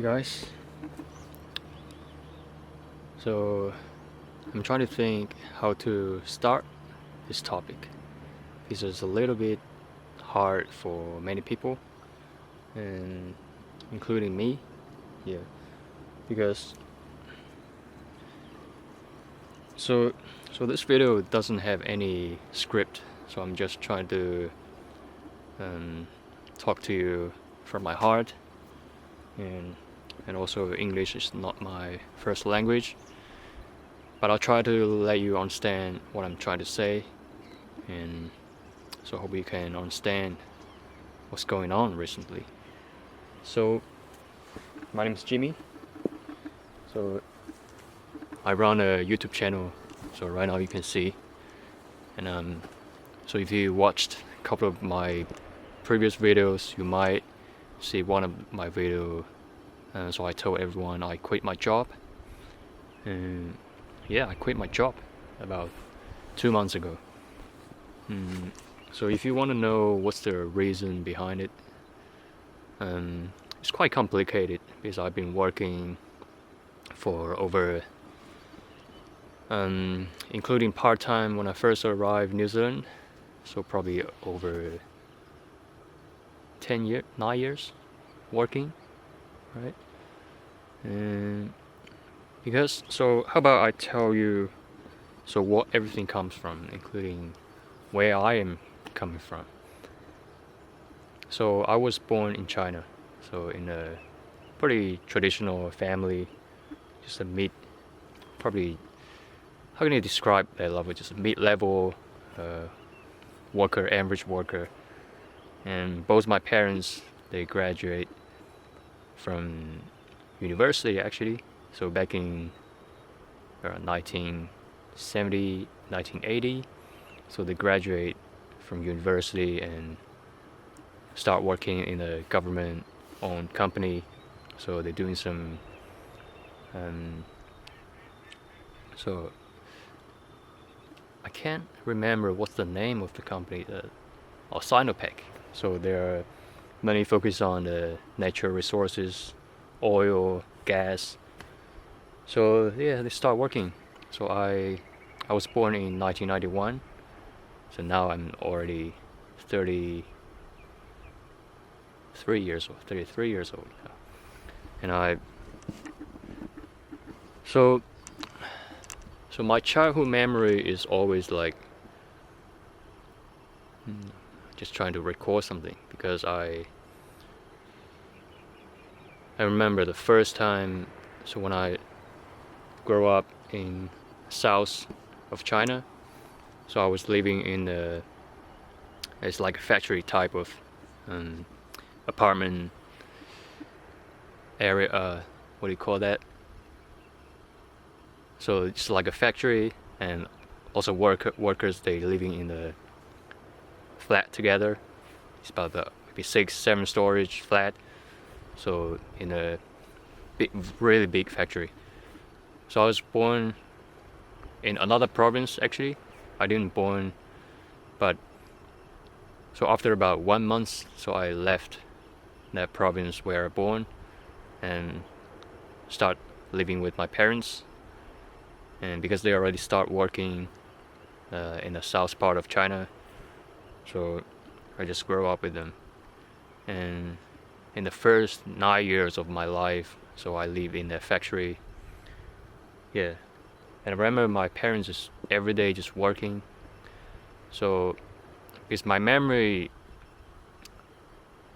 Guys, so I'm trying to think how to start this topic because it's a little bit hard for many people, and including me. Yeah, because so this video doesn't have any script, so I'm just trying to talk to you from my heart, and also English is not my first language, but I'll try to let you understand what I'm trying to say, and so I hope you can understand what's going on recently. So my name is Jimmy. So I run a YouTube channel, so right now you can see, and so if you watched a couple of my previous videos, you might see one of my video. So I told everyone I quit my job, and yeah, I quit my job about 2 months ago. So if you want to know what's the reason behind it, it's quite complicated because I've been working for over, including part-time when I first arrived in New Zealand, so probably over 9 years working, right? And because, so how about I tell you so what everything comes from, including where I am coming from. So I was born in China, so in a pretty traditional family, just a probably, how can you describe that level? Just a mid-level worker, average worker. And both my parents, they graduate from university actually, so back in 1970, 1980. So they graduate from university and start working in a government-owned company. So they're doing some, so I can't remember what's the name of the company, or Sinopec. So they're mainly focused on the natural resources, oil, gas. So yeah, they start working. So I was born in 1991. So now I'm already 33 years old now. And so my childhood memory is always like just trying to recall something, because I remember the first time, so when I grew up in south of China, so I was living in it's like a factory type of apartment area, what do you call that? So it's like a factory, and also workers, they living in the flat together. It's about maybe 6-7 storage flat, so in a really big factory. So I was born in another province actually. I didn't born, but so after about 1 month, so I left that province where I born and start living with my parents. And because they already start working in the south part of China, so I just grew up with them. And in the first 9 years of my life, so I live in a factory. Yeah, and I remember my parents just every day just working. So because my memory,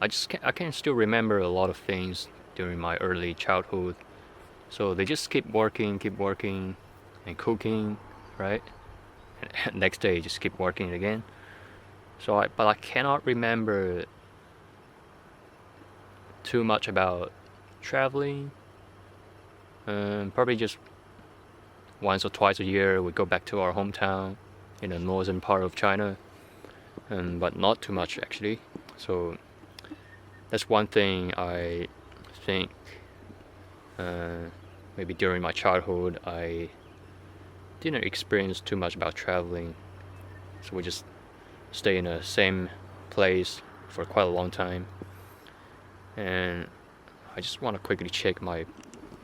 I can still remember a lot of things during my early childhood. So they just keep working and cooking, right? And next day just keep working again. But I cannot remember too much about traveling. Probably just once or twice a year we go back to our hometown in the northern part of China, but not too much actually. So that's one thing I think maybe during my childhood I didn't experience too much about traveling. So we just stay in the same place for quite a long time. And I just want to quickly check my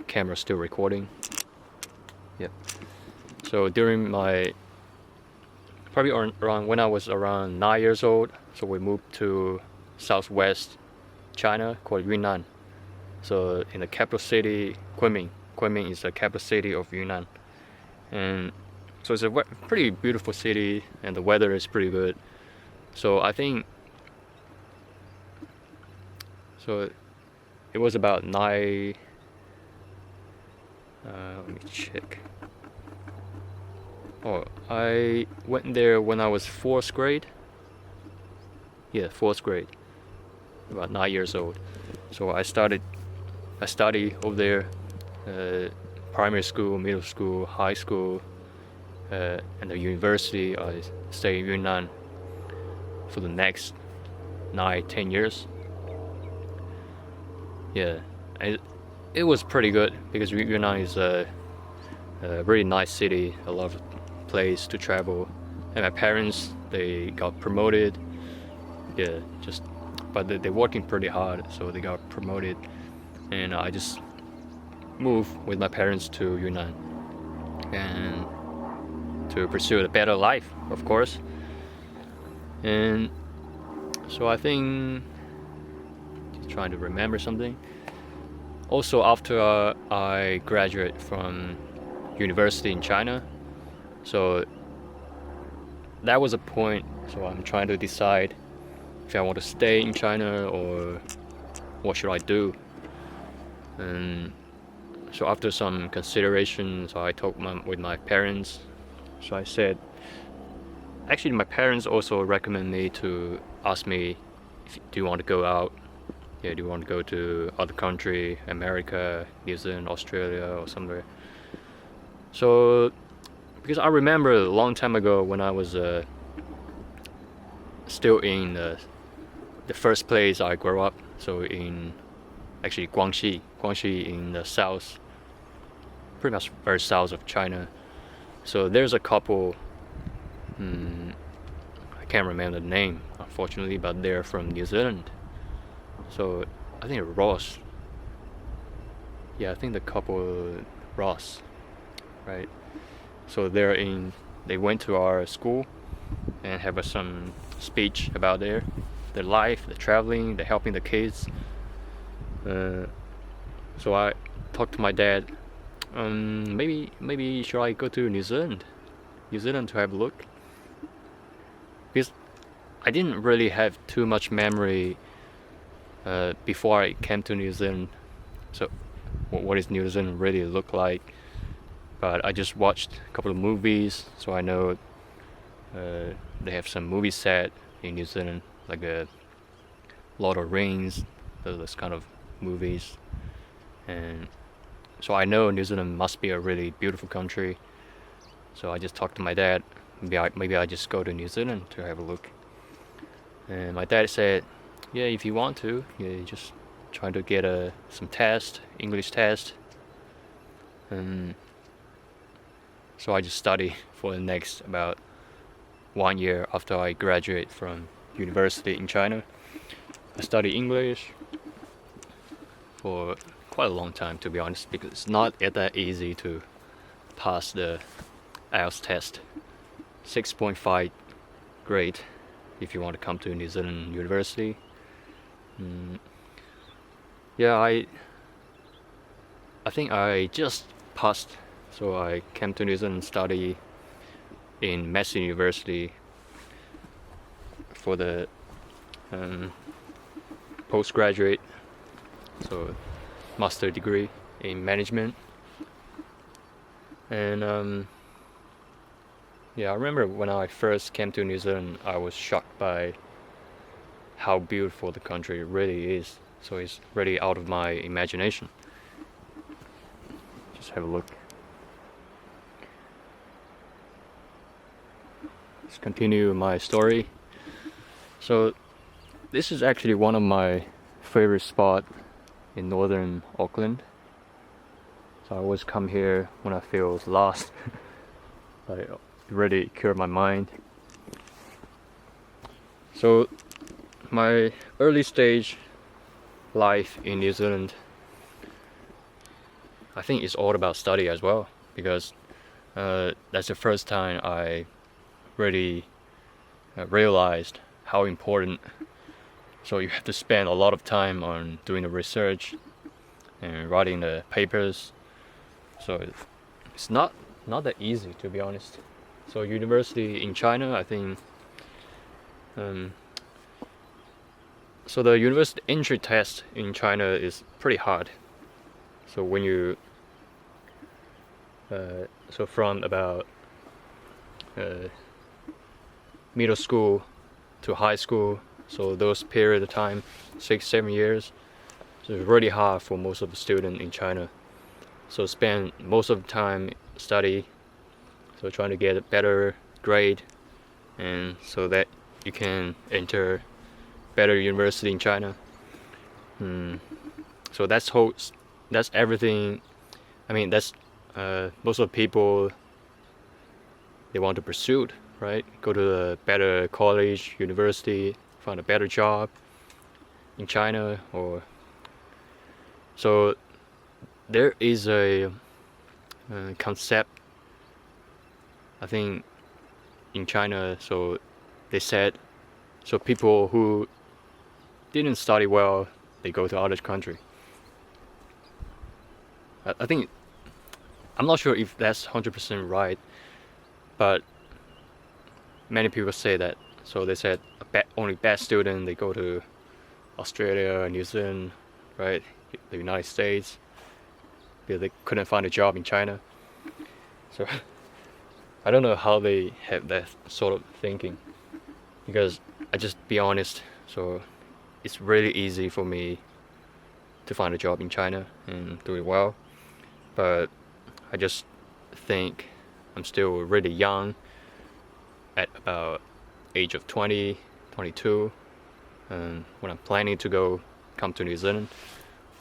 camera still recording. Yep. So during my probably around when I was around 9 years old, so we moved to southwest China called Yunnan. So in the capital city, Kunming is the capital city of Yunnan, and so it's a pretty beautiful city, and the weather is pretty good. So I think it was about nine. Let me check. Oh, I went there when I was 4th grade. Yeah, 4th grade. About 9 years old. So I studied over there, primary school, middle school, high school, and the university. I stayed in Yunnan for the next 9-10 years. Yeah, it was pretty good because Yunnan is a really nice city, a lot of place to travel, and my parents, they got promoted. Yeah, but they're working pretty hard, so they got promoted, and I just moved with my parents to Yunnan and to pursue a better life, of course. And so I think, just trying to remember something. Also, after I graduated from university in China, so that was a point. So I'm trying to decide if I want to stay in China or what should I do. And so after some consideration, so I talked with my parents. So I said, actually my parents also recommend me to ask me, do you want to go out? Yeah, do you want to go to other country, America, New Zealand, Australia, or somewhere? So, because I remember a long time ago when I was still in the first place I grew up, so in actually Guangxi in the south, pretty much very south of China. So there's a couple, I can't remember the name unfortunately, but they're from New Zealand. So I think Ross. Yeah, I think the couple Ross, right? So they went to our school and have some speech about their life, the traveling, the helping the kids. So I talked to my dad. Maybe should I go to New Zealand to have a look? Because I didn't really have too much memory before I came to New Zealand. So what does New Zealand really look like? But I just watched a couple of movies, so I know they have some movie set in New Zealand, like a Lord of the Rings, those kind of movies. And so I know New Zealand must be a really beautiful country. So I just talked to my dad. Maybe I just go to New Zealand to have a look. And my dad said, yeah, if you want to, yeah, just trying to get some English test. And so I just study for the next about 1 year after I graduate from university in China. I study English for quite a long time, to be honest, because it's not that easy to pass the IELTS test. 6.5 grade if you want to come to New Zealand University. Yeah, I think I just passed, so I came to New Zealand and study in Massey University for the postgraduate, so master degree in management. And yeah, I remember when I first came to New Zealand, I was shocked by how beautiful the country really is. So it's really out of my imagination. Just have a look. Let's continue my story. So this is actually one of my favorite spots in northern Auckland. So I always come here when I feel lost. I really clear my mind. So my early stage life in New Zealand, I think it's all about study as well, because that's the first time I really realized how important. So you have to spend a lot of time on doing the research and writing the papers. So it's not that easy, to be honest. So university in China, I think. So the university entry test in China is pretty hard. So when you so from about middle school to high school, so those period of time, 6-7 years, so it's really hard for most of the students in China. So spend most of the time study, so trying to get a better grade, and so that you can enter better university in China. So that's everything. I mean, that's most of the people, they want to pursue, right? Go to a better college, university, find a better job in China, or so there is a concept, I think, in China. So they said, so people who didn't study well, they go to other country. I think, I'm not sure if that's 100% right, but many people say that. So they said only bad students, they go to Australia, New Zealand, right, the United States, because they couldn't find a job in China. So I don't know how they have that sort of thinking, because I just be honest, so it's really easy for me to find a job in China and do it well, but I just think I'm still really young at about age of 20, 22, and when I'm planning to come to New Zealand.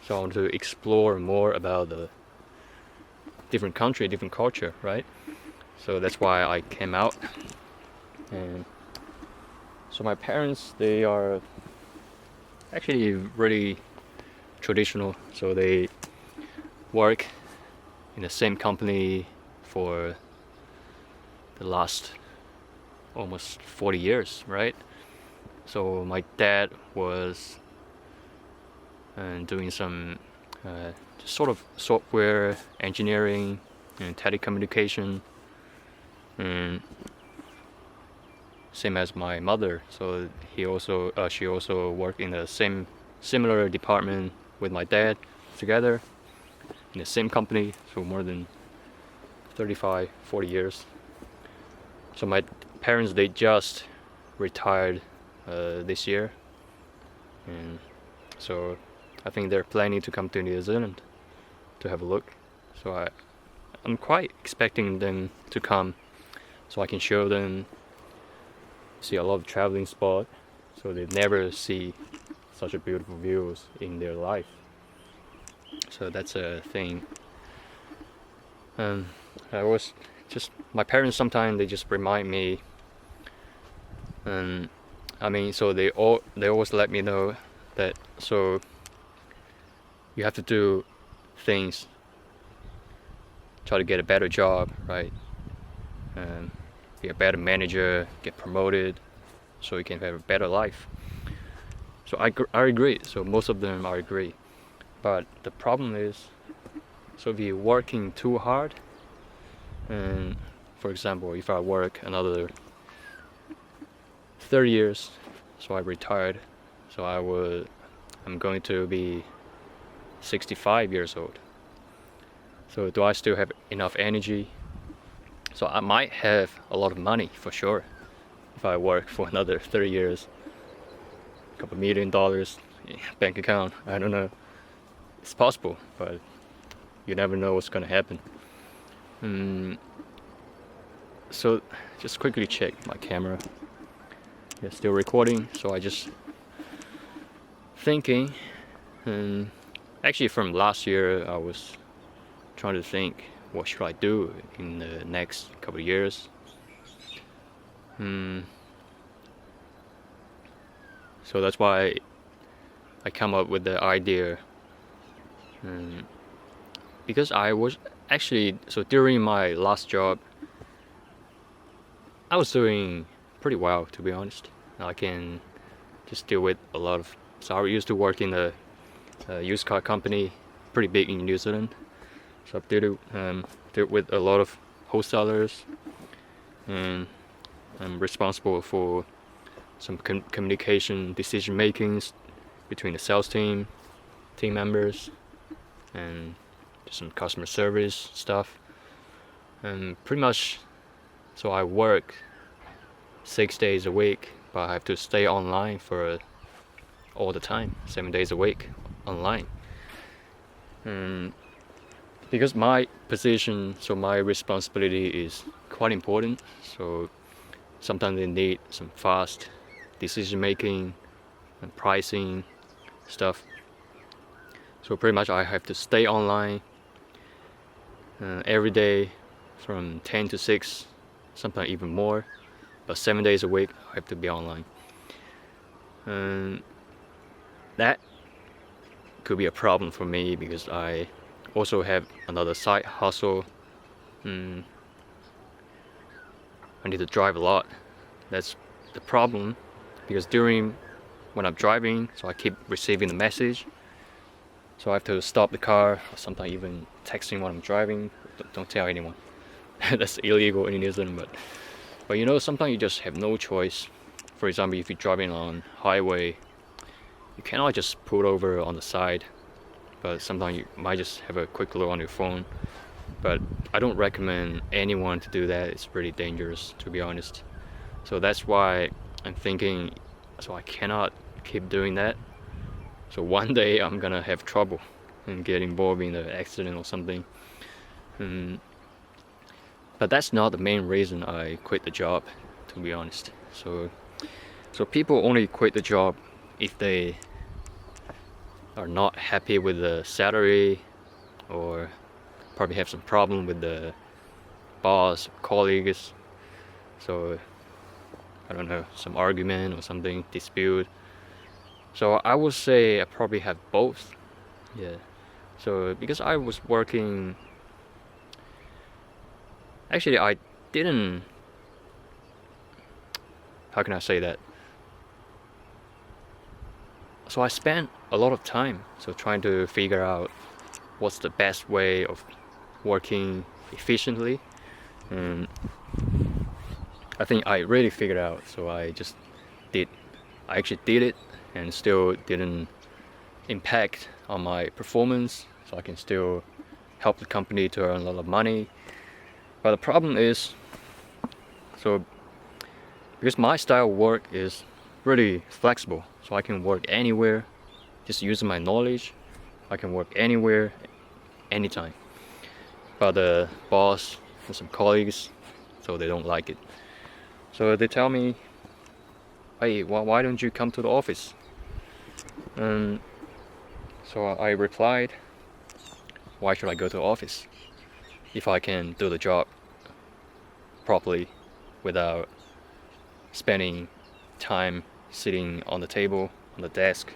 So I want to explore more about the different country, different culture, right? So that's why I came out. And so my parents, they are actually really traditional. So they work in the same company for the last almost 40 years, right? So my dad was doing some sort of software engineering and telecommunication, and same as my mother. So she also worked in the similar department with my dad together in the same company, so more than 35-40 years. So my parents, they just retired this year, and so I think they're planning to come to New Zealand to have a look. So I'm quite expecting them to come, so I can show them, see a lot of traveling spot, so they never see such a beautiful views in their life. So that's a thing. I was just, my parents sometimes they just remind me, and I mean, so they always let me know that, so you have to do things, try to get a better job, right? Be a better manager, get promoted, so you can have a better life. So I agree. So most of them I agree, but the problem is, so if you're working too hard, and for example, if I work another 30 years, so I retired, so I'm going to be 65 years old. So do I still have enough energy? So I might have a lot of money for sure if I work for another 30 years, a couple $1 million bank account, I don't know. It's possible, but you never know what's gonna happen. So just quickly check my camera. Yeah, still recording. So I just thinking, and actually from last year I was trying to think, what should I do in the next couple of years? So that's why I come up with the idea, because I was actually, so during my last job, I was doing pretty well, to be honest. I can just deal with a lot of, so I used to work in a used car company, pretty big in New Zealand. So I've dealt with a lot of wholesalers, and I'm responsible for some communication, decision makings between the sales team members, and just some customer service stuff. And pretty much, so I work 6 days a week, but I have to stay online for all the time, 7 days a week online. And because my position, so my responsibility is quite important, so sometimes they need some fast decision making and pricing stuff. So pretty much I have to stay online every day from 10 to 6, sometimes even more, but 7 days a week I have to be online. And that could be a problem for me because I also have another side hustle. I need to drive a lot. That's the problem, because when I'm driving, so I keep receiving the message, so I have to stop the car, or sometimes even texting when I'm driving. Don't tell anyone. That's illegal in New Zealand, but you know, sometimes you just have no choice. For example, if you're driving on highway, you cannot just pull over on the side, but sometimes you might just have a quick look on your phone. But I don't recommend anyone to do that. It's pretty dangerous, to be honest. So that's why I'm thinking, so I cannot keep doing that. So one day I'm gonna have trouble and get involved in an accident or something. But that's not the main reason I quit the job, to be honest. So people only quit the job if they are not happy with the salary, or probably have some problem with the boss, colleagues. So I don't know, some argument or something, dispute. So I would say I probably have both. Yeah. So because I was working, actually I didn't, how can I say that? So I spent a lot of time trying to figure out what's the best way of working efficiently. And I think I really figured out, so I actually did it, and still didn't impact on my performance, so I can still help the company to earn a lot of money. But the problem is, so because my style of work is really flexible, so I can work anywhere, just using my knowledge. I can work anywhere, anytime. But the boss and some colleagues, so they don't like it. So they tell me, hey, why don't you come to the office? And so I replied, why should I go to the office if I can do the job properly without spending time sitting on the table, on the desk,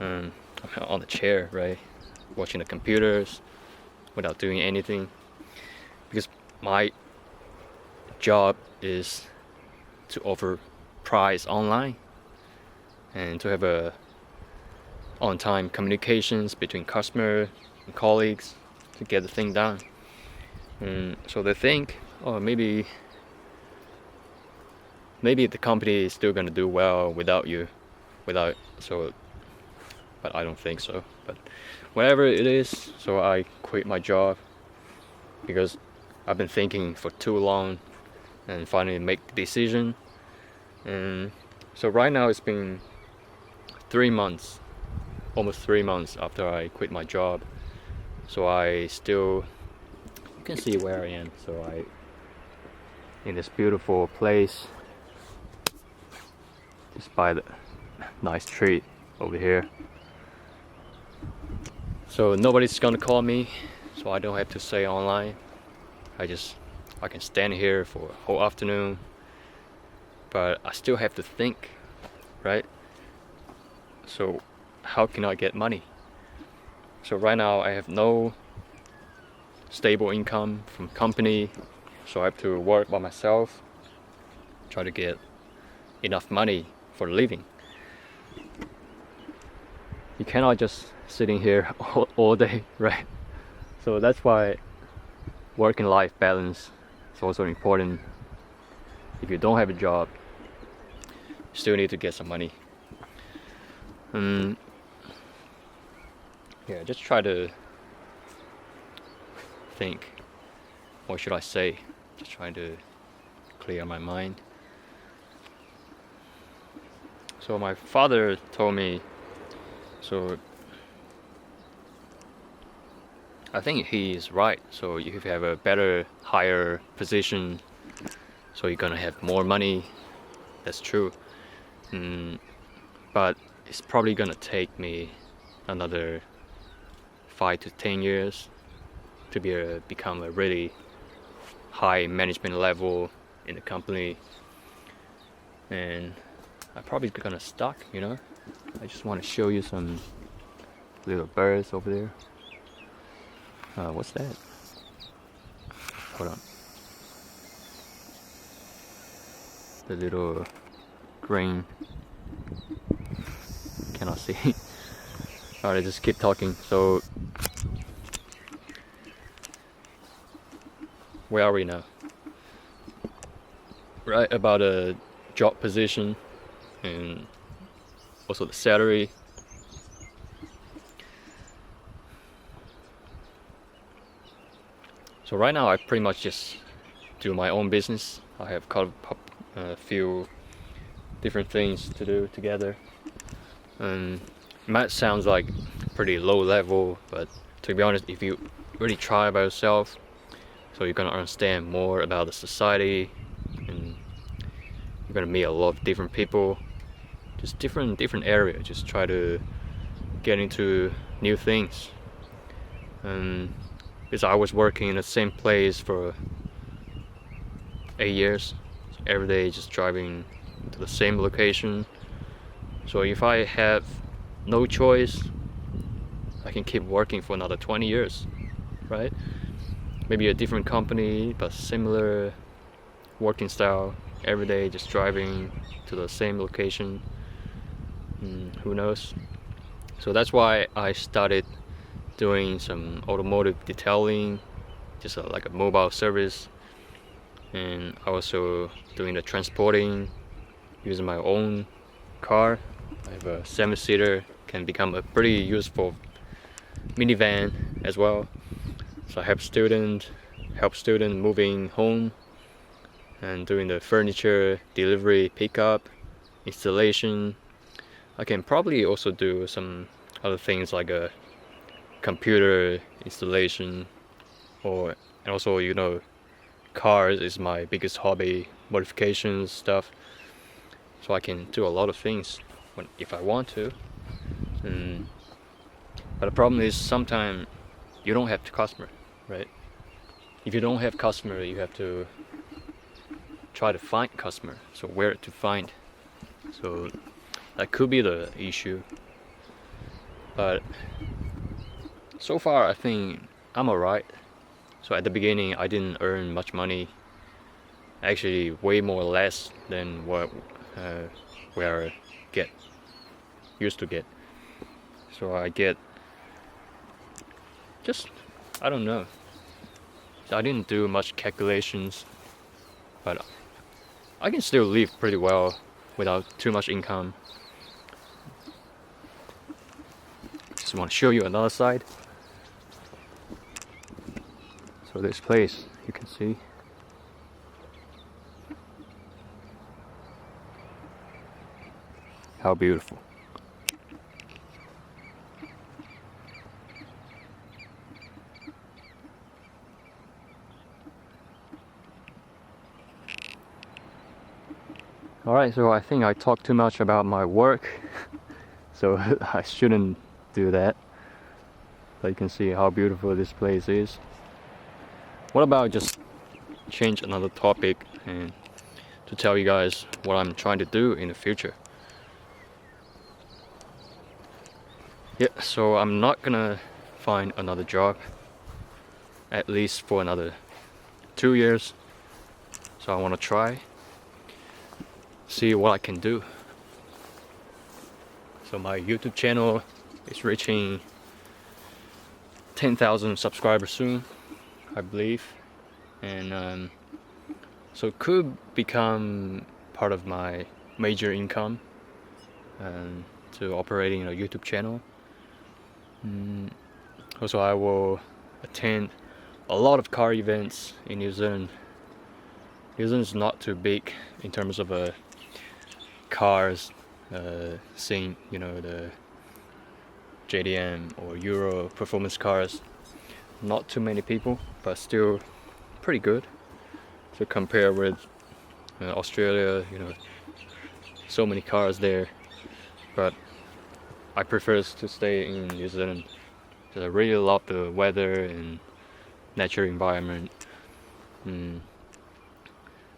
on the chair, right? Watching the computers without doing anything. Because my job is to offer price online and to have a on-time communications between customer and colleagues to get the thing done. And so they think, oh, maybe the company is still gonna do well without you, but I don't think so. But whatever it is, so I quit my job because I've been thinking for too long and finally make the decision. And so right now it's been 3 months, almost 3 months after I quit my job. So I still, you can see where I am. So in this beautiful place, just by the nice tree over here. So nobody's gonna call me, so I don't have to stay online. I can stand here for a whole afternoon, but I still have to think, right? So how can I get money? So right now I have no stable income from company, so I have to work by myself, try to get enough money for a living. You cannot just sitting here all day, right? So that's why work and life balance is also important. If you don't have a job, you still need to get some money. Yeah, just try to think, what should I say? Just trying to clear my mind. So my father told me, so I think he is right. So if you have a better, higher position, so you're gonna have more money. That's true. But it's probably gonna take me another 5 to 10 years to become a really high management level in the company, and I'm probably gonna stuck, you know. I just want to show you some little birds over there. What's that? Hold on. The little green. Cannot see. Alright, just keep talking. So where are we now? Right, about a job position and also the salary. So right now I pretty much just do my own business. I have a few different things to do together. It might sound like pretty low level, but to be honest, if you really try by yourself, so you're gonna understand more about the society, and you're gonna meet a lot of different people, just different areas. Just try to get into new things. Because I was working in the same place for 8 years, so every day just driving to the same location. So if I have no choice, I can keep working for another 20 years, right? Maybe a different company, but similar working style. Every day just driving to the same location. Who knows? So that's why I started doing some automotive detailing, just like a mobile service, and also doing the transporting using my own car. I have a 7-seater, can become a pretty useful minivan as well. So I help student moving home and doing the furniture delivery, pickup, installation. I can probably also do some other things like a computer installation, and also, you know, cars is my biggest hobby, modifications stuff. So I can do a lot of things if I want to. But the problem is sometimes you don't have the customer, right? If you don't have customer, you have to try to find customer. So where to find? So that could be the issue. But so far I think I'm alright. So at the beginning I didn't earn much money, actually way more or less than what we used to get. So I get just, I don't know, I didn't do much calculations, but I can still live pretty well without too much income. Just want to show you another side. So this place, you can see. How beautiful. Alright, so I think I talked too much about my work, so I shouldn't do that. But you can see how beautiful this place is. What about just change another topic and to tell you guys what I'm trying to do in the future. Yeah, so I'm not gonna find another job, at least for another 2 years. So I want to try, see what I can do. So my YouTube channel is reaching 10,000 subscribers soon, I believe, and so it could become part of my major income to operating a YouTube channel. Also, I will attend a lot of car events in New Zealand. New Zealand is not too big in terms of cars scene, the JDM or Euro performance cars. Not too many people, but still pretty good. To compare with Australia, so many cars there. But I prefer to stay in New Zealand because I really love the weather and natural environment.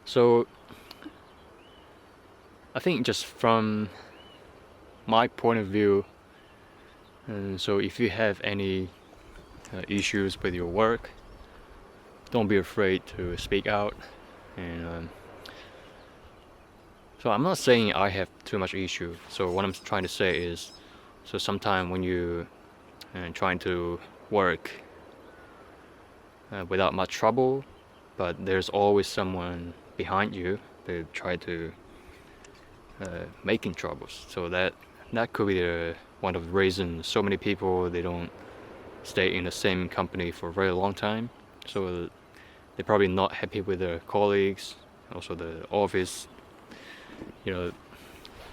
So I think just from my point of view, so if you have any issues with your work, don't be afraid to speak out. And so I'm not saying I have too much issue. So what I'm trying to say is, so sometimes when you trying to work without much trouble, but there's always someone behind you that try to making troubles. So that could be one of the reasons so many people, they don't stay in the same company for a very long time. So they're probably not happy with their colleagues, also the office, just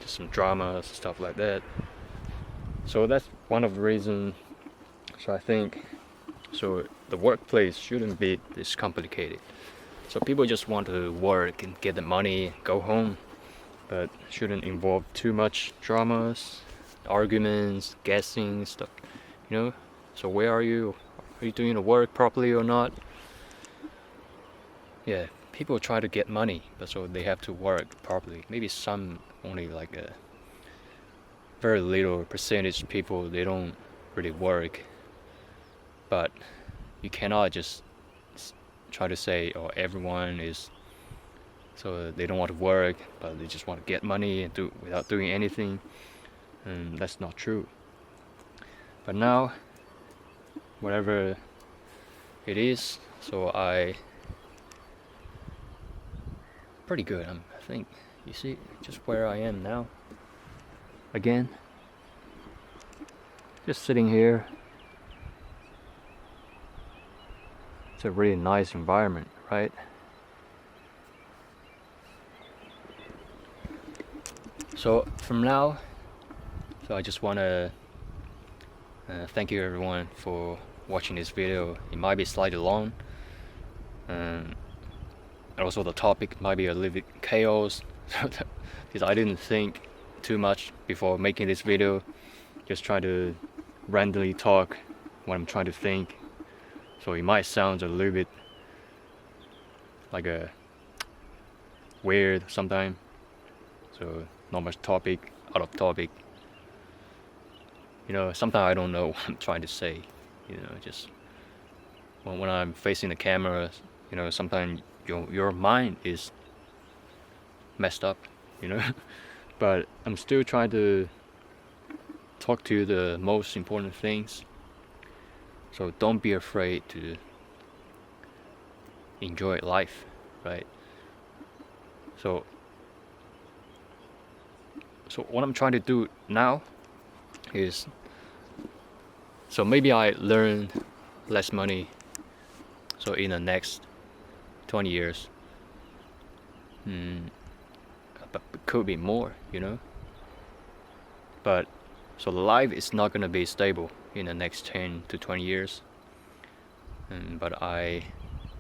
some drama, stuff like that. So that's one of the reasons. So I think, so the workplace shouldn't be this complicated. So people just want to work and get the money, go home, but shouldn't involve too much dramas, arguments, guessing, stuff, So where are you? Are you doing the work properly or not? Yeah, people try to get money, but so they have to work properly. Maybe some only like a very little percentage of people, they don't really work. But you cannot just try to say, oh, everyone is, so they don't want to work, but they just want to get money and do without doing anything. And that's not true. But now, whatever it is, so pretty good. I think you see just where I am now. Again, just sitting here. It's a really nice environment, right? So from now, so I just want to thank you everyone for watching this video. It might be slightly long, and also the topic might be a little bit chaos because I didn't think too much before making this video. Just try to randomly talk what I'm trying to think. So it might sound a little bit like a weird sometimes. So not much topic, out of topic. Sometimes I don't know what I'm trying to say. Just when I'm facing the camera, sometimes your mind is messed up, But I'm still trying to talk to the most important things. So don't be afraid to enjoy life, right? So what I'm trying to do now is, so maybe I learn less money, so in the next 20 years, but it could be more, But so life is not gonna be stable in the next 10 to 20 years. But I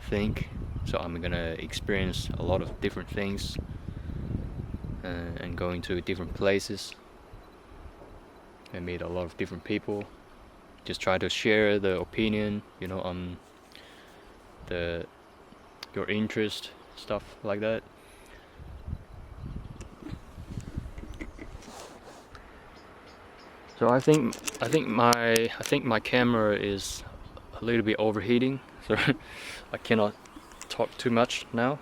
think so I'm gonna experience a lot of different things and going to different places and meet a lot of different people. Just try to share the opinion, on your interest, stuff like that. So I think my camera is a little bit overheating, so I cannot talk too much now.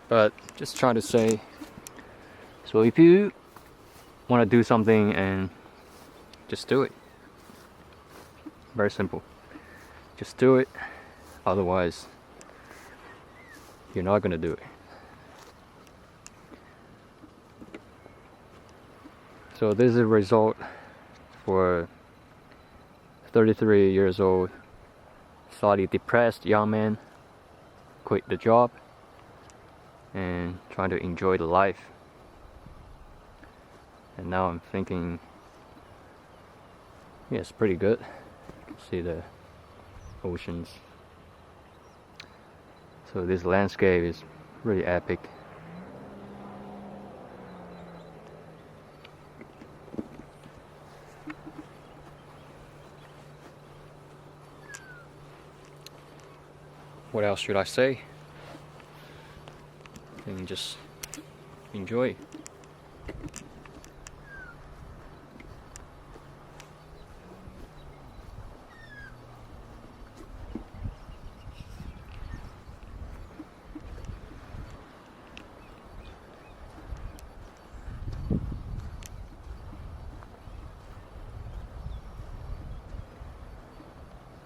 But just trying to say, so if you want to do something, and just do it. Very simple. Just do it. Otherwise, you're not gonna do it. So this is a result for 33 years old, slightly depressed young man, quit the job and trying to enjoy the life. And now I'm thinking, yeah, it's pretty good. You can see the oceans. So this landscape is really epic. What else should I say? And just enjoy.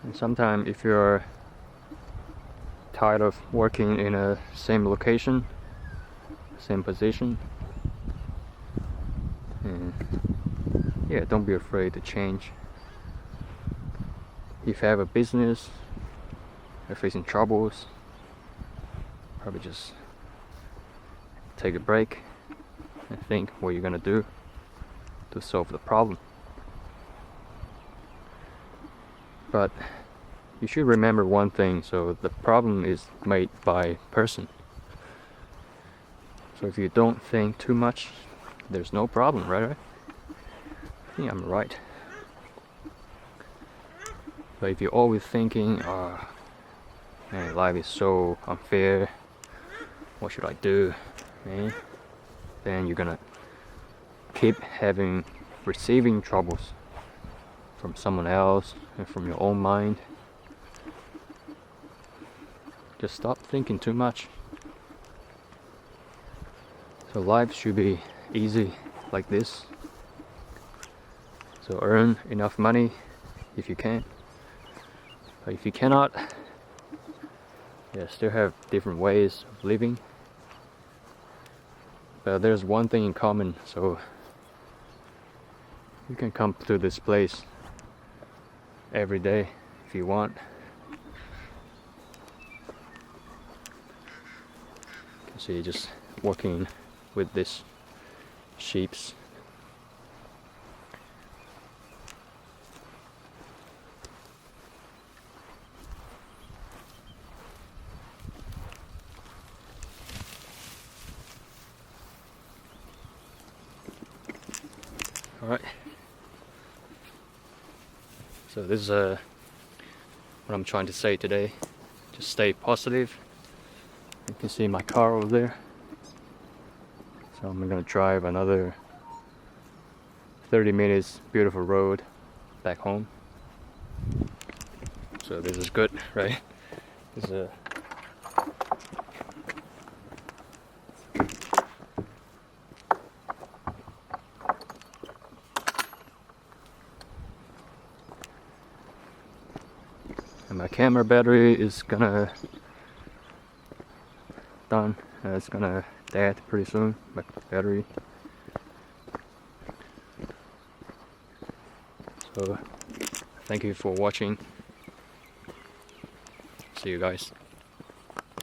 And sometimes if you're tired of working in a same location, same position, and yeah, don't be afraid to change. If you have a business, you're facing troubles, probably just take a break and think what you're gonna do to solve the problem. But you should remember one thing, so the problem is made by person. So if you don't think too much, there's no problem, right? I think I'm right. But if you're always thinking, man, life is so unfair, what should I do? Man? Then you're gonna keep receiving troubles from someone else and from your own mind. Just stop thinking too much. So life should be easy like this. So earn enough money if you can. But if you cannot, yeah, still have different ways of living. But there's one thing in common, so you can come to this place every day if you want. You can see just working with this sheeps. Alright, so this is what I'm trying to say today. Just stay positive. You can see my car over there. So I'm gonna drive another 30 minutes, beautiful road back home. So this is good, right? This is and my camera battery is gonna done. It's gonna dead pretty soon. My battery. So thank you for watching. See you guys.